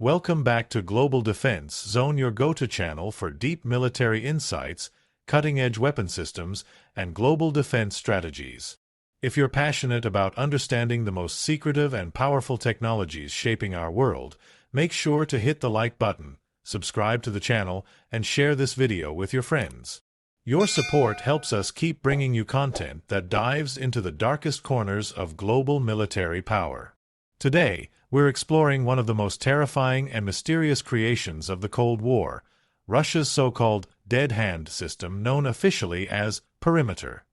Welcome back to Global Defense Zone, your go-to channel for deep military insights, cutting-edge weapon systems, and global defense strategies. If you're passionate about understanding the most secretive and powerful technologies shaping our world, make sure to hit the like button, subscribe to the channel, and share this video with your friends. Your support helps us keep bringing you content that dives into the darkest corners of global military power. Today, we're exploring one of the most terrifying and mysterious creations of the Cold War, Russia's so-called dead hand system known officially as perimeter.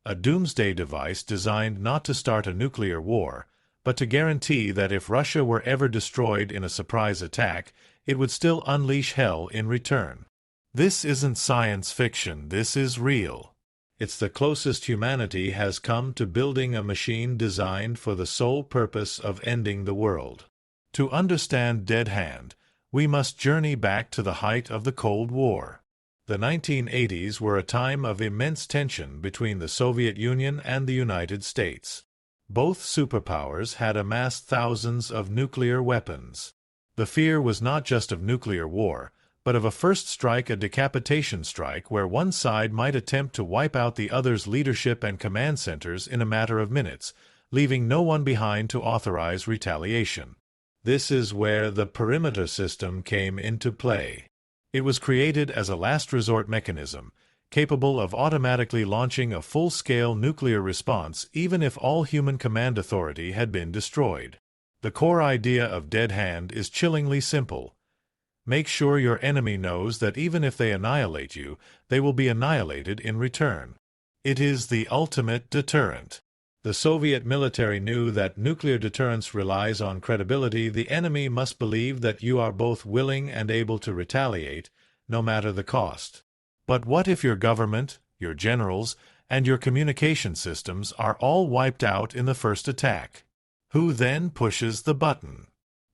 A doomsday device designed not to start a nuclear war, but to guarantee that if Russia were ever destroyed in a surprise attack, it would still unleash hell in return. This isn't science fiction, this is real. It's the closest humanity has come to building a machine designed for the sole purpose of ending the world. To understand Dead Hand, we must journey back to the height of the Cold War. The 1980s were a time of immense tension between the Soviet Union and the United States. Both superpowers had amassed thousands of nuclear weapons. The fear was not just of nuclear war, but of a first strike, a decapitation strike where one side might attempt to wipe out the other's leadership and command centers in a matter of minutes, leaving no one behind to authorize retaliation. This is where the perimeter system came into play. It was created as a last resort mechanism, capable of automatically launching a full-scale nuclear response even if all human command authority had been destroyed. The core idea of Dead Hand is chillingly simple. Make sure your enemy knows that even if they annihilate you, they will be annihilated in return. It is the ultimate deterrent. The Soviet military knew that nuclear deterrence relies on credibility. The enemy must believe that you are both willing and able to retaliate, no matter the cost. But what if your government, your generals, and your communication systems are all wiped out in the first attack? Who then pushes the button?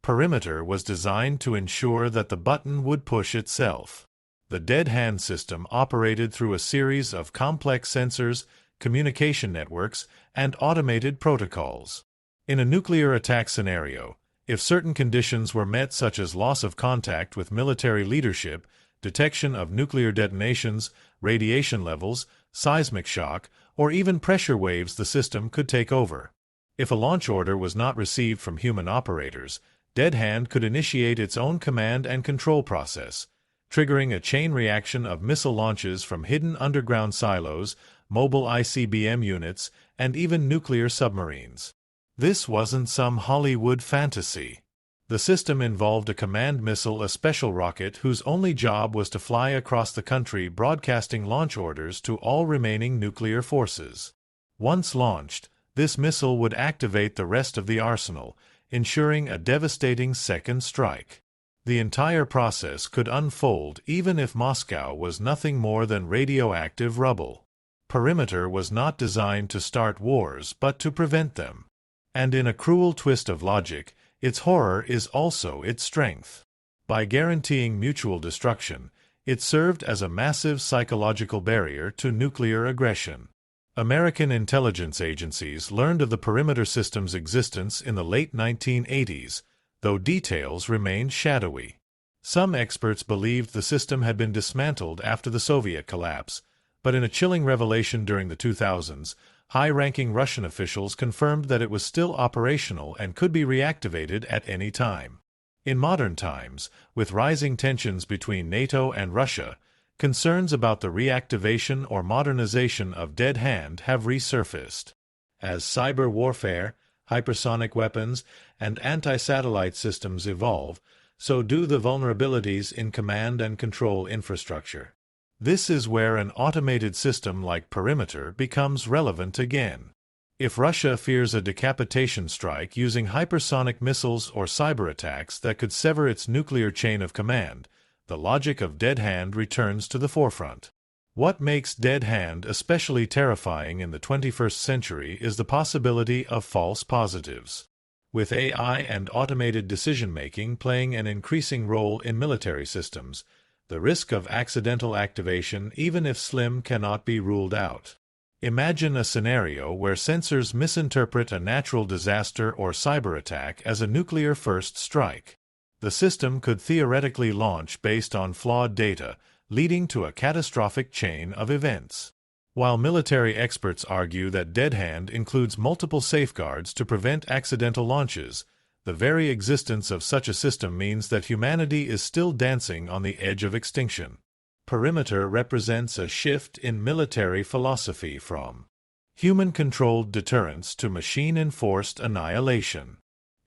Perimeter was designed to ensure that the button would push itself. The Dead Hand system operated through a series of complex sensors, communication networks, and automated protocols. In a nuclear attack scenario, if certain conditions were met, such as loss of contact with military leadership, detection of nuclear detonations, radiation levels, seismic shock, or even pressure waves, the system could take over. If a launch order was not received from human operators, Dead Hand could initiate its own command and control process, triggering a chain reaction of missile launches from hidden underground silos, mobile ICBM units, and even nuclear submarines. This wasn't some Hollywood fantasy. The system involved a command missile, a special rocket whose only job was to fly across the country, broadcasting launch orders to all remaining nuclear forces. Once launched, this missile would activate the rest of the arsenal, ensuring a devastating second strike. The entire process could unfold even if Moscow was nothing more than radioactive rubble. Perimeter was not designed to start wars but to prevent them. And in a cruel twist of logic, its horror is also its strength. By guaranteeing mutual destruction, it served as a massive psychological barrier to nuclear aggression. American intelligence agencies learned of the perimeter system's existence in the late 1980s, though details remained shadowy. Some experts believed the system had been dismantled after the Soviet collapse, but in a chilling revelation during the 2000s, high-ranking Russian officials confirmed that it was still operational and could be reactivated at any time. In modern times, with rising tensions between NATO and Russia, concerns about the reactivation or modernization of Dead Hand have resurfaced. As cyber warfare, hypersonic weapons, and anti-satellite systems evolve, so do the vulnerabilities in command and control infrastructure. This is where an automated system like Perimeter becomes relevant again. If Russia fears a decapitation strike using hypersonic missiles or cyber attacks that could sever its nuclear chain of command, the logic of Dead Hand returns to the forefront. What makes Dead Hand especially terrifying in the 21st century is the possibility of false positives. With AI and automated decision-making playing an increasing role in military systems, the risk of accidental activation, even if slim, cannot be ruled out. Imagine a scenario where sensors misinterpret a natural disaster or cyber attack as a nuclear first strike. the system could theoretically launch based on flawed data, leading to a catastrophic chain of events. While military experts argue that Dead Hand includes multiple safeguards to prevent accidental launches, the very existence of such a system means that humanity is still dancing on the edge of extinction. Perimeter represents a shift in military philosophy from human-controlled deterrence to machine-enforced annihilation.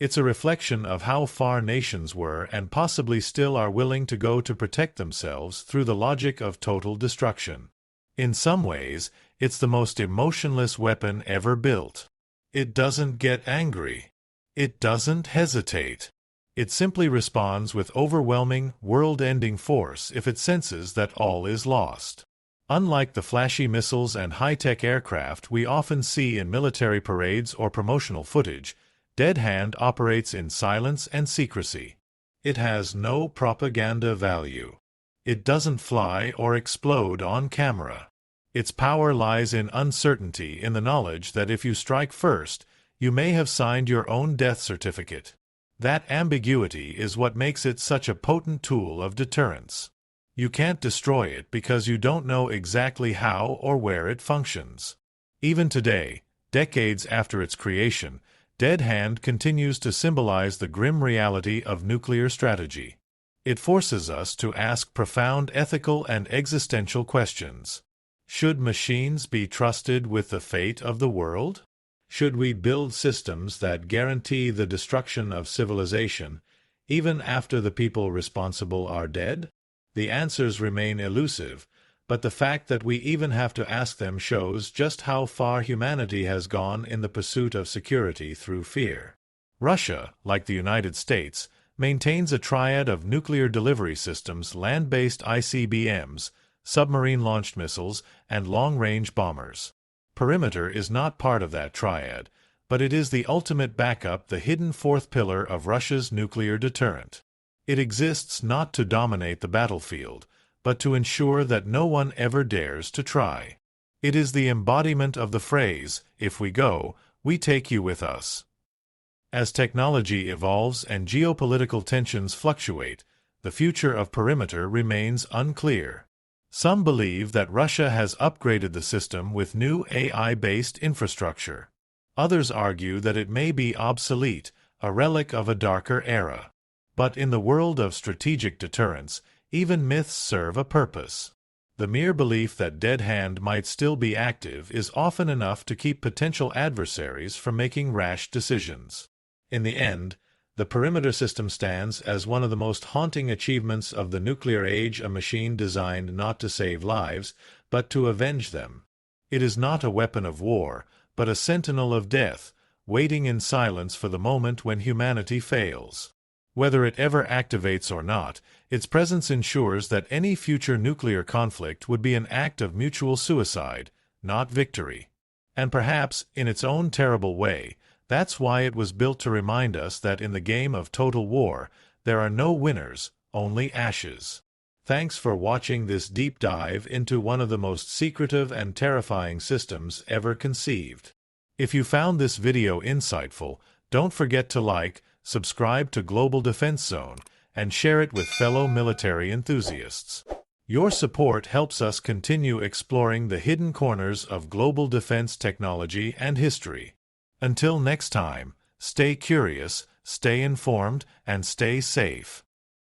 It's a reflection of how far nations were and possibly still are willing to go to protect themselves through the logic of total destruction. In some ways, it's the most emotionless weapon ever built. It doesn't get angry. It doesn't hesitate. It simply responds with overwhelming, world-ending force if it senses that all is lost. Unlike the flashy missiles and high-tech aircraft we often see in military parades or promotional footage, Dead Hand operates in silence and secrecy. It has no propaganda value. It doesn't fly or explode on camera. Its power lies in uncertainty, in the knowledge that if you strike first, you may have signed your own death certificate. That ambiguity is what makes it such a potent tool of deterrence. You can't destroy it because you don't know exactly how or where it functions. Even today, decades after its creation, Dead Hand continues to symbolize the grim reality of nuclear strategy. It forces us to ask profound ethical and existential questions. Should machines be trusted with the fate of the world? Should we build systems that guarantee the destruction of civilization, even after the people responsible are dead? The answers remain elusive, but the fact that we even have to ask them shows just how far humanity has gone in the pursuit of security through fear. Russia, like the United States, maintains a triad of nuclear delivery systems: land-based ICBMs, submarine-launched missiles, and long-range bombers. Perimeter is not part of that triad, but it is the ultimate backup, the hidden fourth pillar of Russia's nuclear deterrent. It exists not to dominate the battlefield, but to ensure that no one ever dares to try. It is the embodiment of the phrase, "If we go, we take you with us." As technology evolves and geopolitical tensions fluctuate, the future of Perimeter remains unclear. Some believe that Russia has upgraded the system with new AI-based infrastructure. Others argue that it may be obsolete, a relic of a darker era. But in the world of strategic deterrence, even myths serve a purpose. The mere belief that Dead Hand might still be active is often enough to keep potential adversaries from making rash decisions. In the end, the Perimeter system stands as one of the most haunting achievements of the nuclear age, a machine designed not to save lives, but to avenge them. It is not a weapon of war, but a sentinel of death, waiting in silence for the moment when humanity fails. Whether it ever activates or not, its presence ensures that any future nuclear conflict would be an act of mutual suicide, not victory. And perhaps, in its own terrible way, that's why it was built, to remind us that in the game of total war, there are no winners, only ashes. Thanks for watching this deep dive into one of the most secretive and terrifying systems ever conceived. If you found this video insightful, don't forget to like, subscribe to Global Defense Zone, and share it with fellow military enthusiasts. Your support helps us continue exploring the hidden corners of global defense technology and history. Until next time, stay curious, stay informed, and stay safe.